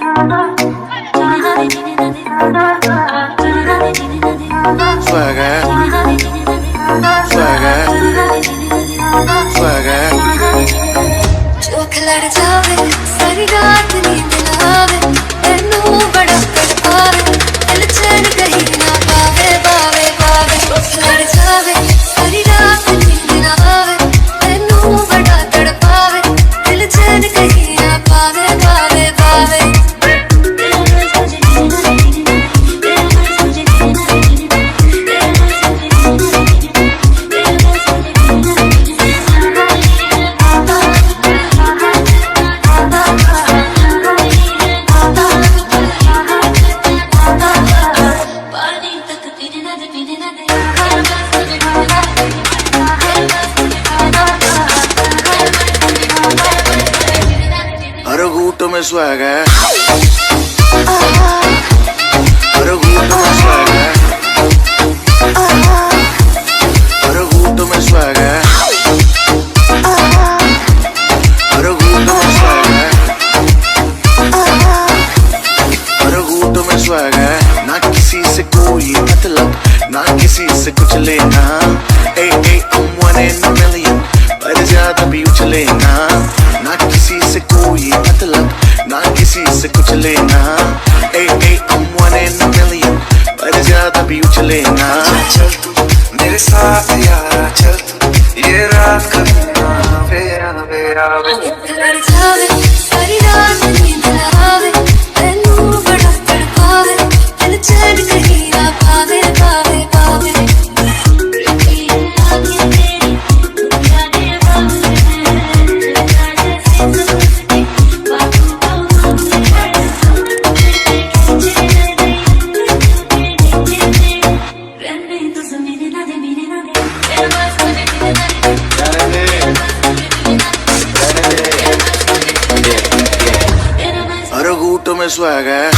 Swagger, swagger, swagger. जो खिलड़ जावे सारी रात नींद ना आवे तेनू बड़ा तड़पावे दिल चैन कहीं ना पावे पावे पावे जो खिलड़ जावे सारी रात नींद ना आवे तेनू बड़ा तड़पावे दिल चैन कहीं ना पावे पावे पावे हर घूंट में swagger, हर घूंट में swagger, हर घूंट में swagger, हर घूंट में swagger, हर घूंट में swagger. ना किसी से कोई मतलब, ना किसी से कुछ लेना. I'm one in a million, पर ज्यादा भी उछलेना. ना किसी से कोई मतलब, ना किसी से कुछ लेना. I'm one in a million, पर ज्यादा भी उछलेना. चल तू मेरे साथ यारा, चल तू ये रात करना फेरा फेरा. खिलड़ जावे सारी रात नींद ना आवे तेनू बड़ा तड़पावे दिल चैन कहीं ना पावे पावे पावे हर घूंट में swagger.